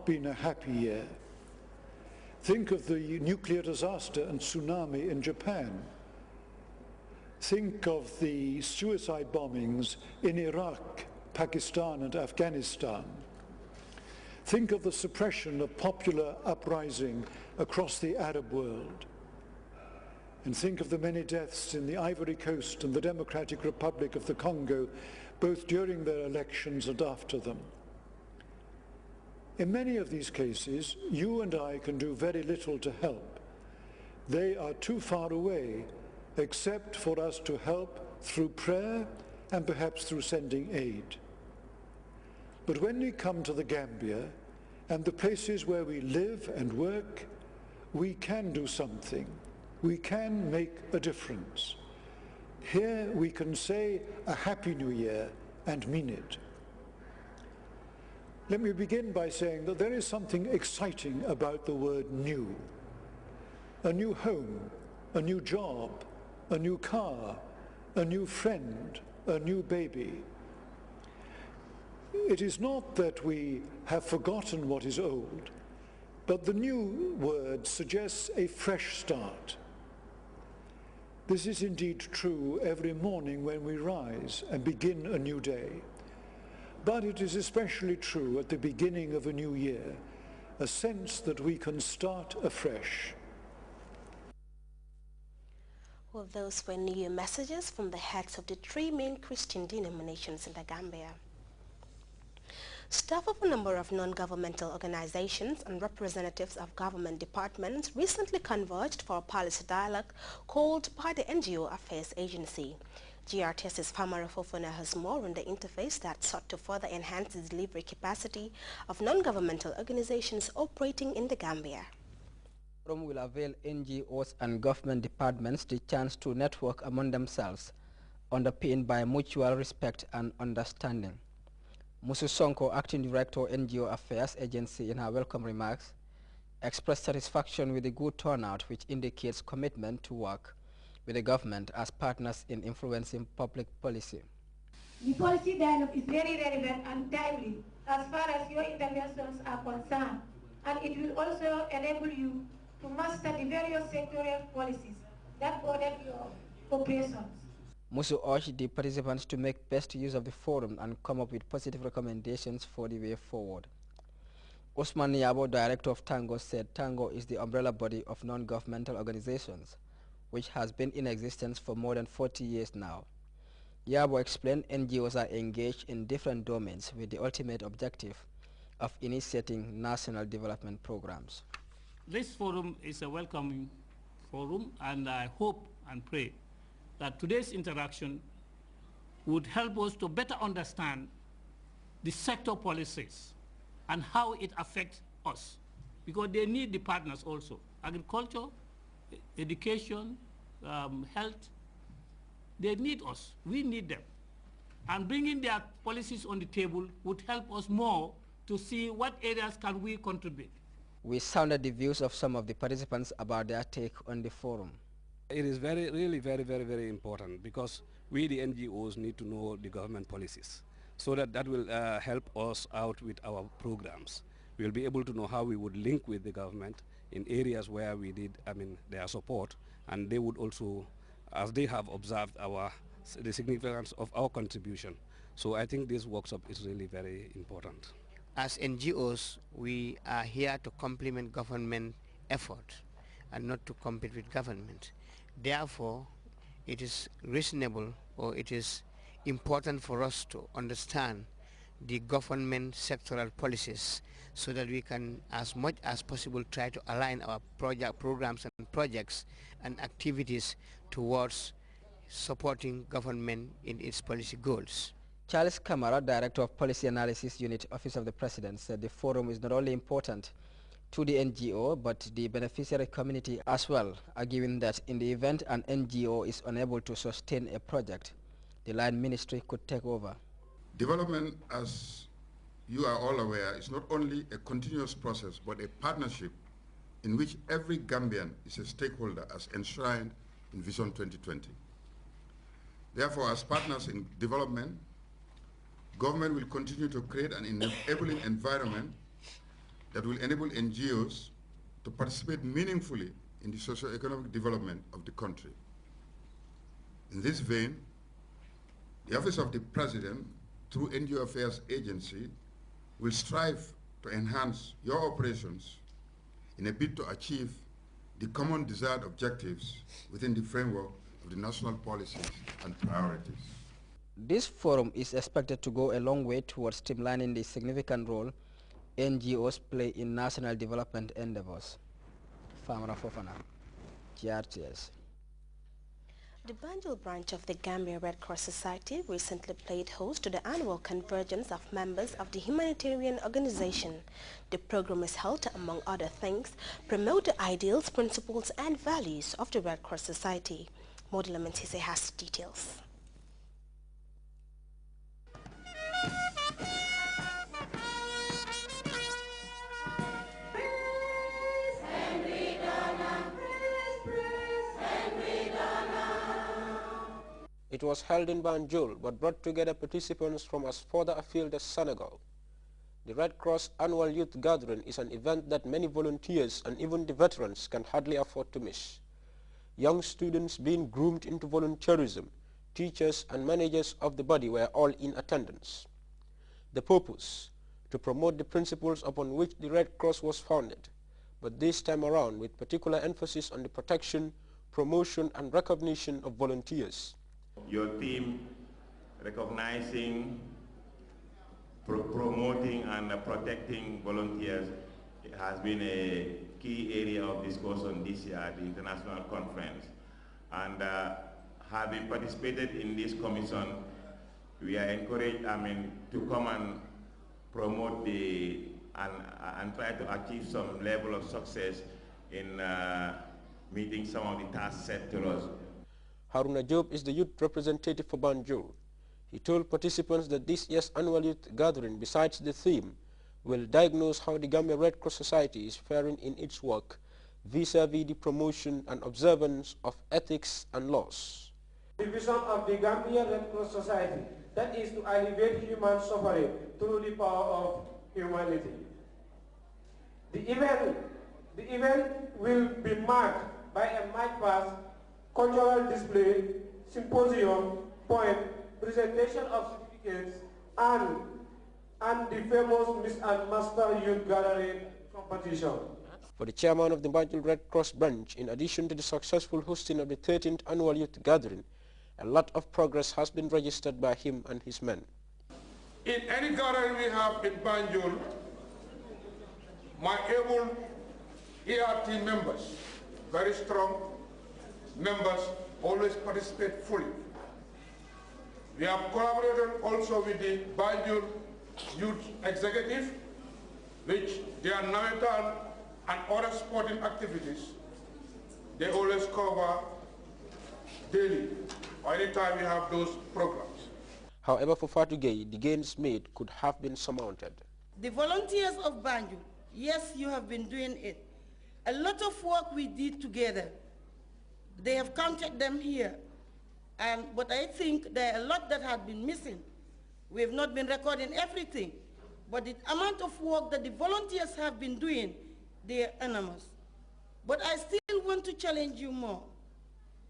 been a happy year. Think of the nuclear disaster and tsunami in Japan. Think of the suicide bombings in Iraq, Pakistan and Afghanistan. Think of the suppression of popular uprising across the Arab world. And think of the many deaths in the Ivory Coast and the Democratic Republic of the Congo, both during their elections and after them. In many of these cases, you and I can do very little to help. They are too far away, except for us to help through prayer and perhaps through sending aid. But when we come to the Gambia and the places where we live and work, we can do something. We can make a difference. Here we can say a Happy New Year and mean it. Let me begin by saying that there is something exciting about the word new. A new home, a new job, a new car, a new friend, a new baby. It is not that we have forgotten what is old, but the new word suggests a fresh start. This is indeed true every morning when we rise and begin a new day. But it is especially true at the beginning of a new year, a sense that we can start afresh. Well, those were New Year messages from the heads of the three main Christian denominations in the Gambia. Staff of a number of non-governmental organizations and representatives of government departments recently converged for a policy dialogue called by the NGO Affairs Agency. GRTS's Famara Fofana has more on the interface that sought to further enhance the delivery capacity of non-governmental organizations operating in the Gambia. The forum will avail NGOs and government departments the chance to network among themselves, underpinned by mutual respect and understanding. Musu Sonko, Acting Director, NGO Affairs Agency, in her welcome remarks, expressed satisfaction with the good turnout, which indicates commitment to work with the government as partners in influencing public policy. The policy dialogue is very relevant and timely as far as your interventions are concerned, and it will also enable you to master the various sectorial policies that border your operations. Musu urged the participants to make best use of the forum and come up with positive recommendations for the way forward. Usman Yabo, Director of Tango, said Tango is the umbrella body of non-governmental organizations, which has been in existence for more than 40 years now. Yabo explained NGOs are engaged in different domains with the ultimate objective of initiating national development programs. This forum is a welcoming forum, and I hope and pray that today's interaction would help us to better understand the sector policies and how it affects us, because they need the partners also. Agriculture, education, health, they need us, we need them. And bringing their policies on the table would help us more to see what areas can we contribute. We sounded the views of some of the participants about their take on the forum. It is really very important, because we, the NGOs, need to know the government policies, so that will help us out with our programs. We'll be able to know how we would link with the government in areas where we need, their support, and they would also, as they have observed the significance of our contribution. So I think this workshop is really very important. As NGOs, we are here to complement government effort and not to compete with government. Therefore, it is reasonable, or it is important for us to understand the government sectoral policies, so that we can, as much as possible, try to align our programs and projects and activities towards supporting government in its policy goals. Charles Kamara, Director of Policy Analysis Unit, Office of the President, said the forum is not only important to the NGO, but the beneficiary community as well, arguing that in the event an NGO is unable to sustain a project, the line ministry could take over. Development, as you are all aware, is not only a continuous process, but a partnership in which every Gambian is a stakeholder, as enshrined in Vision 2020. Therefore, as partners in development, government will continue to create an enabling environment that will enable NGOs to participate meaningfully in the socio-economic development of the country. In this vein, the Office of the President, through NGO Affairs Agency, will strive to enhance your operations in a bid to achieve the common desired objectives within the framework of the national policies and priorities. This forum is expected to go a long way towards streamlining the significant role NGOs play in national development endeavors. Famara Fofana, Grts. The Banjul branch of the Gambia Red Cross Society recently played host to the annual convergence of members of the humanitarian organization. The program is held to, among other things, promote the ideals, principles and values of the Red Cross Society. Modula Mentise has details. It was held in Banjul but brought together participants from as further afield as Senegal. The Red Cross Annual Youth Gathering is an event that many volunteers and even the veterans can hardly afford to miss. Young students being groomed into volunteerism, teachers and managers of the body were all in attendance. The purpose, to promote the principles upon which the Red Cross was founded, but this time around with particular emphasis on the protection, promotion and recognition of volunteers. Your team recognizing, promoting and protecting volunteers has been a key area of discussion this year at the international conference. And having participated in this commission, we are encouraged to come and promote and try to achieve some level of success in meeting some of the tasks set to us. Haruna Job is the youth representative for Banjul. He told participants that this year's annual youth gathering, besides the theme, will diagnose how the Gambia Red Cross Society is faring in its work vis-a-vis the promotion and observance of ethics and laws. The vision of the Gambia Red Cross Society, that is to alleviate human suffering through the power of humanity. The event will be marked by a march past, cultural display, symposium, poem, presentation of certificates, and the famous Miss and Master Youth Gathering competition. For the chairman of the Banjul Red Cross branch, in addition to the successful hosting of the 13th annual youth gathering, a lot of progress has been registered by him and his men. In any gathering we have in Banjul, my able ERT members, very strong members, always participate fully. We have collaborated also with the Banjul Youth Executive, which their Navetan and other sporting activities, they always cover daily or anytime we have those programs. However, for Fatou Gueye, the gains made could have been surmounted. The volunteers of Banjul, yes, you have been doing it. A lot of work we did together. They have counted them here. But I think there are a lot that had been missing. We have not been recording everything. But the amount of work that the volunteers have been doing, they are enormous. But I still want to challenge you more.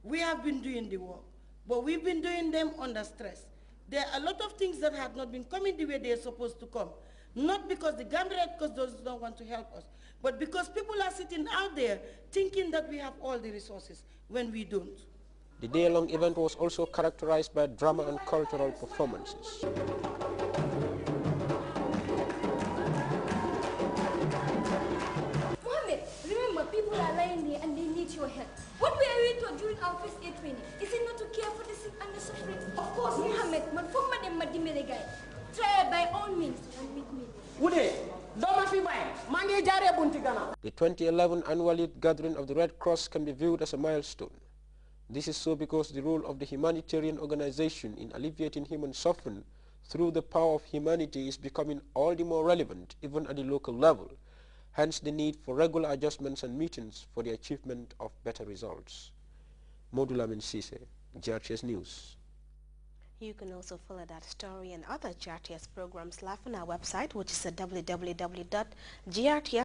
We have been doing the work, but we've been doing them under stress. There are a lot of things that have not been coming the way they are supposed to come. Not because the Gambia Red Cross does not want to help us, but because people are sitting out there thinking that we have all the resources when we don't. The day-long event was also characterized by drama and cultural performances. Mohammed, remember, people are lying there and they need your help. What were we taught during our first aid training? Is it not to care for the sick and the suffering? Of course, Mohammed, try by all means and meet me. The 2011 annual youth gathering of the Red Cross can be viewed as a milestone. This is so because the role of the humanitarian organization in alleviating human suffering through the power of humanity is becoming all the more relevant even at the local level, hence the need for regular adjustments and meetings for the achievement of better results. Modula Mentise, Grts News. You can also follow that story and other GRTS programs live on our website, which is at www.grts